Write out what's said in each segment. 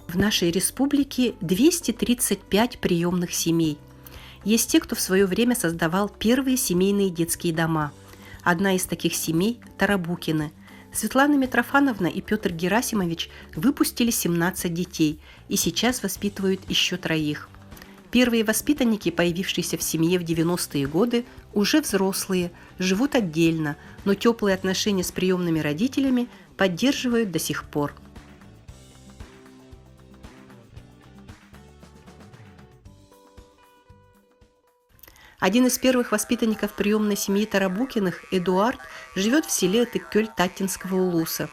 В нашей республике 235 приемных семей. Есть те, кто в свое время создавал первые семейные детские дома. Одна из таких семей – Тарабукины. Светлана Митрофановна и Петр Герасимович выпустили 17 детей и сейчас воспитывают еще 3. Первые воспитанники, появившиеся в семье в 90-е годы, уже взрослые, живут отдельно, но теплые отношения с приемными родителями поддерживают до сих пор. Один из первых воспитанников приемной семьи Тарабукиных, Эдуард, живет в селе Тыккёль Таттинского улуса.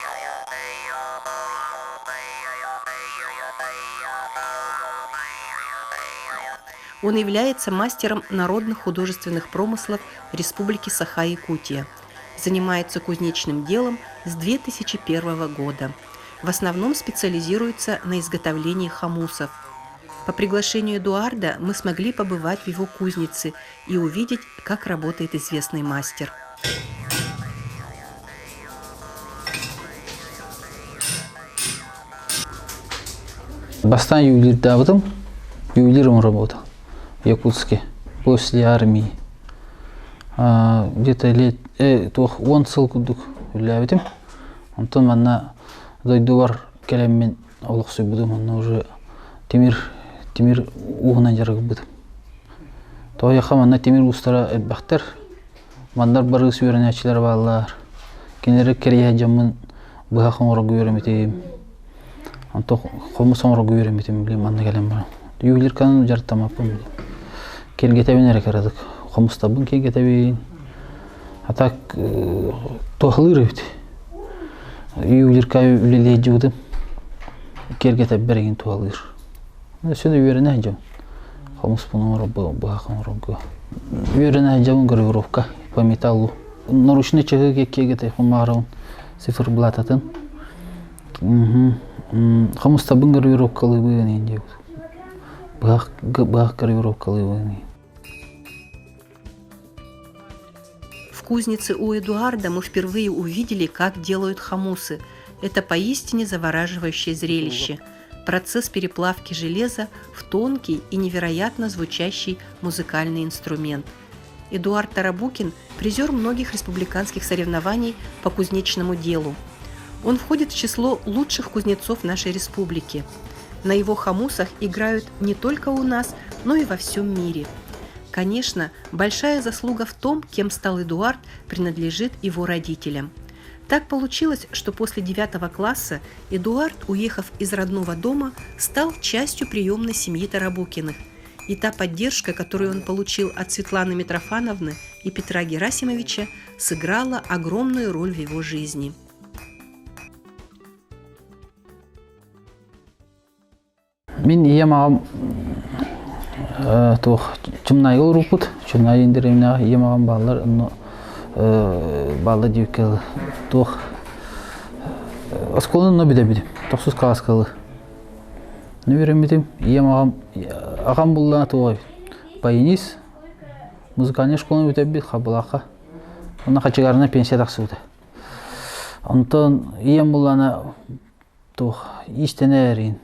Он является мастером народных художественных промыслов Республики Саха-Якутия. Занимается кузнечным делом с 2001 года. В основном специализируется на изготовлении хомусов. По приглашению Эдуарда мы смогли побывать в его кузнице и увидеть, как работает известный мастер. Бастан ювелирдавдым, ювелиром работал в Якутске после армии. Где-то лет 10 жыл күдік үләбедім. Онтан манна дойдуар келеммен олық сөйбудым, онна уже темир уғынан жарғы бұдым. Тояқа манна темир ұстара әлбәқтер, мандар бары сүйерін әчілер балалар. Кенері керея жамын бұғақын орғы өреметейім. Онтан қомыс орғы өреметейім білем, манна келем барам. Ювелир канын жарттамаппын. Кергетебен әрек арадық. Қомыстабын кергетебен. Атак тоқылыр өйді. Ювелир кай үлелей жығдым. Кергетеп береген тоқылыр. Сюда уверенная жам. Хомус пунора бахам рогу. Уверенная жам гравировка по металлу. Наручные чеки кегеты хумарон цифр блататын. Хомус табын гравировка лыбыны не. Бах гравировка лыбыны. В кузнице у Эдуарда мы впервые увидели, как делают хомусы. Это поистине завораживающее зрелище. Процесс переплавки железа в тонкий и невероятно звучащий музыкальный инструмент. Эдуард Тарабукин – призер многих республиканских соревнований по кузнечному делу. Он входит в число лучших кузнецов нашей республики. На его хомусах играют не только у нас, но и во всем мире. Конечно, большая заслуга в том, кем стал Эдуард, принадлежит его родителям. Так получилось, что после 9 класса Эдуард, уехав из родного дома, стал частью приемной семьи Тарабукиных. И та поддержка, которую он получил от Светланы Митрофановны и Петра Герасимовича, сыграла огромную роль в его жизни. Мен иемағам чымнайғы ұрупыд, чымнай ендіреміне иемағам балалар, балда девкалы тоқ осколын но биде тоқсыз қаласкалы не беремедім ием ағам бұллана тоғай байынис музыкальный школын өте бит қабылақа оны қачыгарына пенсия тақсы өте онтан ием бұллана тоқ истене әрін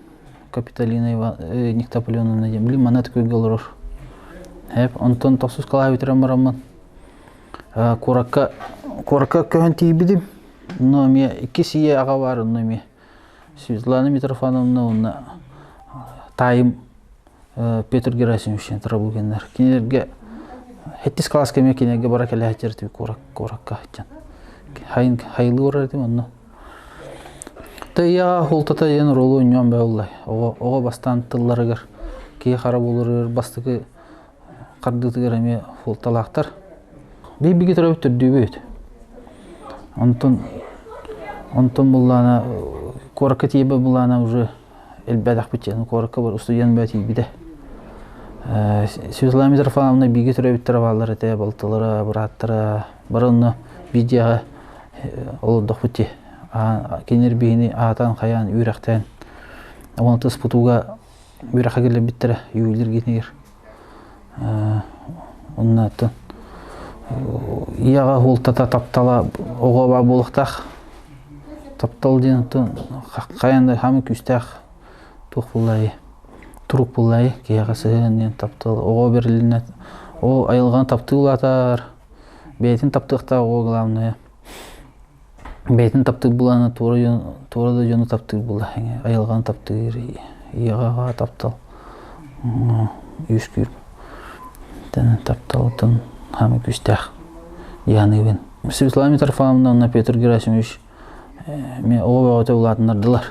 Капиталина Никтополеоновна дем білім мана түкөй голырыр онтан тоқсыз қала өтерем барамын Коракка көһөн тийбидим, но мне икисие агавар, но мне Светлана Митрофановна, онна тайым Петр Герасимович Тарабукиннер. Кинерге хеттис класска ме кинерге бара келе хаттерти коракка хатчан. Хайлы урардым онно. Тая холтата ен ролу ньон бауллай. Ого бастан тылларыгар ки хара болурыр бастыгы кардытыгар эме холталактар. Бейбиге тұрап түрдебейді. Онтон бұллана, коракка тейбі бұллана уже әлбәдақ бітен, коракка бар, студент бәт ейбіде. Светлана Митрофановна биге тұрап тұрабалар әте, балтылары, бұраттары, барынны бидеға олыдық біте. Кенер бейіні ағатан, қаян, үйрақтан. Оны тұс бұтуға үйраққа келі біттірі, үйілдер кетінегер. Онын аттын. Яға холтата таптала оғаба болықтақ таптал дейін қаянда хамы күстақ тух булай. Турук булай, кияғасы таптыл. Оға беріліне, о айылған тапты улатар. Бейтін таптықта оға главное. Бейтін таптық буланы туырды жоны таптық була. Айылған таптық, иғаға таптыл. Үскір. Таптыл, хамы күстәқ. Яны бен. Светлана Митрофановна, Анна Петр Герасимович, мен оға өте улатындардылар.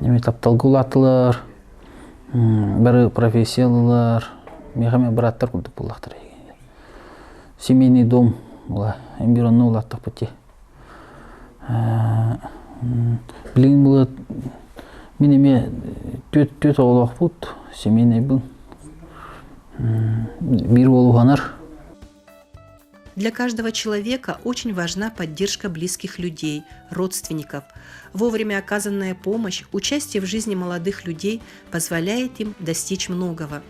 Неме тапталғы улатылар, бірі профессиялылар, меғаме браттар күлдік бұлақтыр. Семейный дом, эмбионны улаттық бұте. Білген бұлы, мен еме төт оғылақ бұд, семейный бұл. Бір олуғанар. Для каждого человека очень важна поддержка близких людей, родственников. Вовремя оказанная помощь, участие в жизни молодых людей позволяет им достичь многого.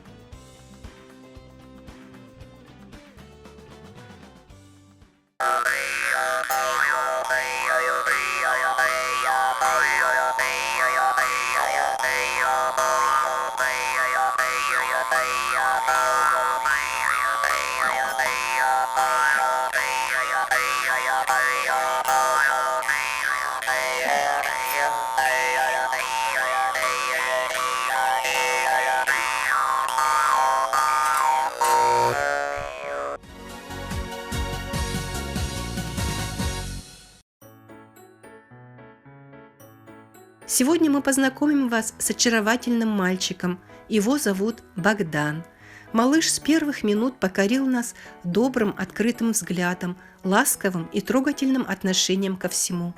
Сегодня мы познакомим вас с очаровательным мальчиком. Его зовут Богдан. Малыш с первых минут покорил нас добрым, открытым взглядом, ласковым и трогательным отношением ко всему.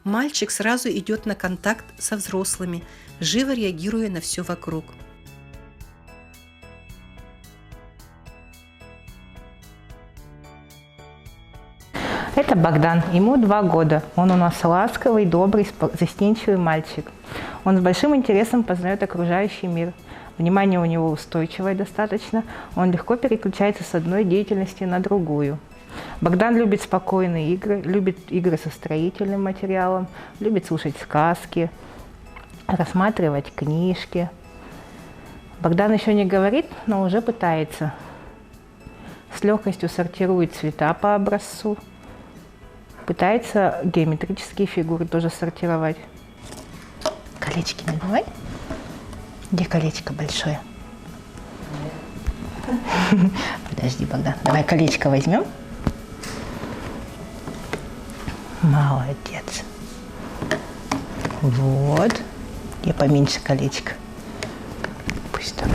Мальчик сразу идет на контакт со взрослыми, живо реагируя на все вокруг. Это Богдан, ему 2 года. Он у нас ласковый, добрый, застенчивый мальчик. Он с большим интересом познает окружающий мир. Внимание у него устойчивое достаточно, он легко переключается с одной деятельности на другую. Богдан любит спокойные игры, любит игры со строительным материалом, любит слушать сказки, рассматривать книжки. Богдан еще не говорит, но уже пытается. С легкостью сортирует цвета по образцу. Пытается геометрические фигуры тоже сортировать. Колечки надевай. Где колечко большое? Подожди, Богдан. Давай колечко возьмем. Молодец. Вот. Где поменьше колечко. Пусть так.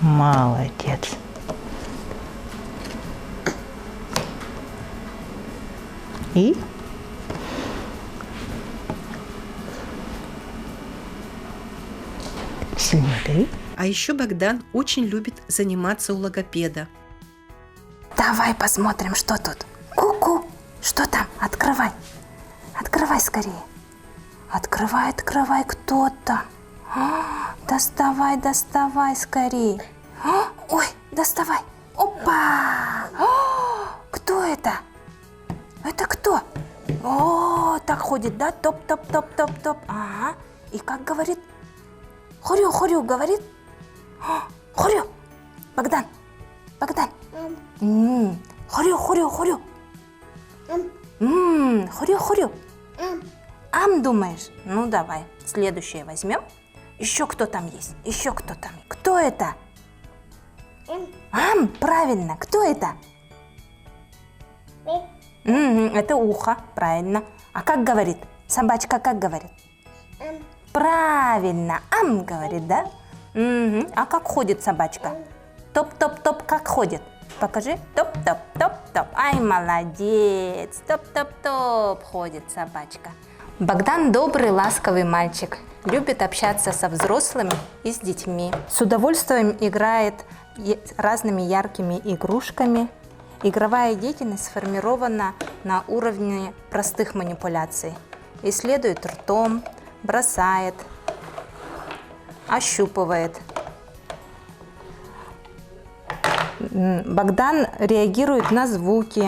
Молодец. И сильнее дави. А еще Богдан очень любит заниматься у логопеда. Давай посмотрим, что тут. Ку-ку, что там? Открывай. Открывай скорее. Открывай, открывай, кто там? Доставай, доставай скорее. Ой, доставай. Опа! Кто это? Это кто? О, так ходит, да? Топ-топ-топ-топ-топ. Ага. И как говорит? Хорю-хорю говорит? Хорю. Богдан. Богдан. Хорю-хорю-хорю. Хорю-хорю. Ам думаешь? Ну давай, следующее возьмем. Еще кто там есть? Еще кто там? Кто это? Ам, правильно. Кто это? Это ухо, правильно. А как говорит? Собачка как говорит? Правильно, ам говорит, да? А как ходит собачка? Топ-топ-топ, как ходит? Покажи. Топ-топ-топ-топ. Ай, молодец. Топ-топ-топ ходит собачка. Богдан добрый, ласковый мальчик. Любит общаться со взрослыми и с детьми. С удовольствием играет разными яркими игрушками. Игровая деятельность сформирована на уровне простых манипуляций. Исследует ртом, бросает, ощупывает. Богдан реагирует на звуки,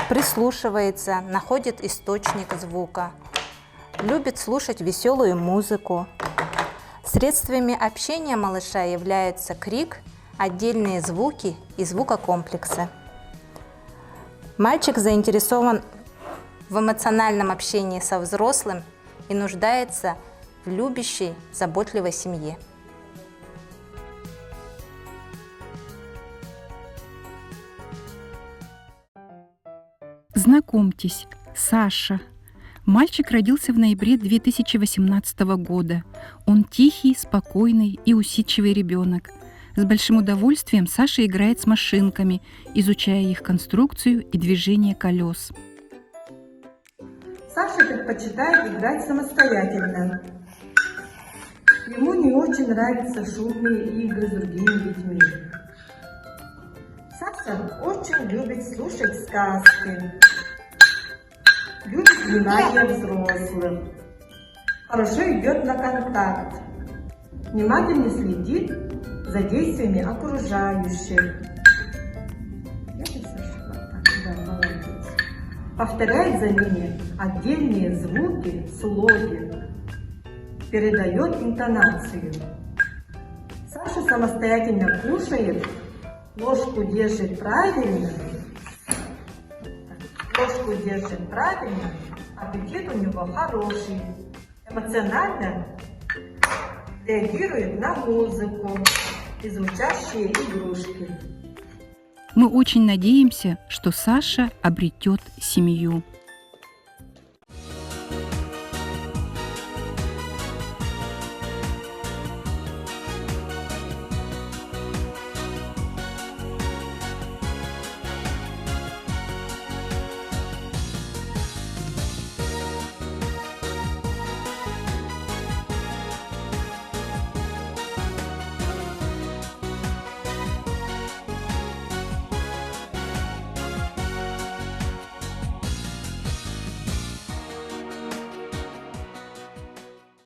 прислушивается, находит источник звука, любит слушать веселую музыку. Средствами общения малыша являются крик, отдельные звуки и звукокомплексы. Мальчик заинтересован в эмоциональном общении со взрослым и нуждается в любящей, заботливой семье. Знакомьтесь, Саша. Мальчик родился в ноябре 2018 года. Он тихий, спокойный и усидчивый ребенок. С большим удовольствием Саша играет с машинками, изучая их конструкцию и движение колес. Саша предпочитает играть самостоятельно. Ему не очень нравятся шумные игры с другими детьми. Саша очень любит слушать сказки, любит внимание взрослых, хорошо идет на контакт, внимательно следит за действиями окружающих. Повторяет за ними отдельные звуки, слоги, передает интонацию. Саша самостоятельно кушает, ложку держит правильно, аппетит у него хороший, эмоционально реагирует на музыку и звучащие игрушки. Мы очень надеемся, что Саша обретет семью.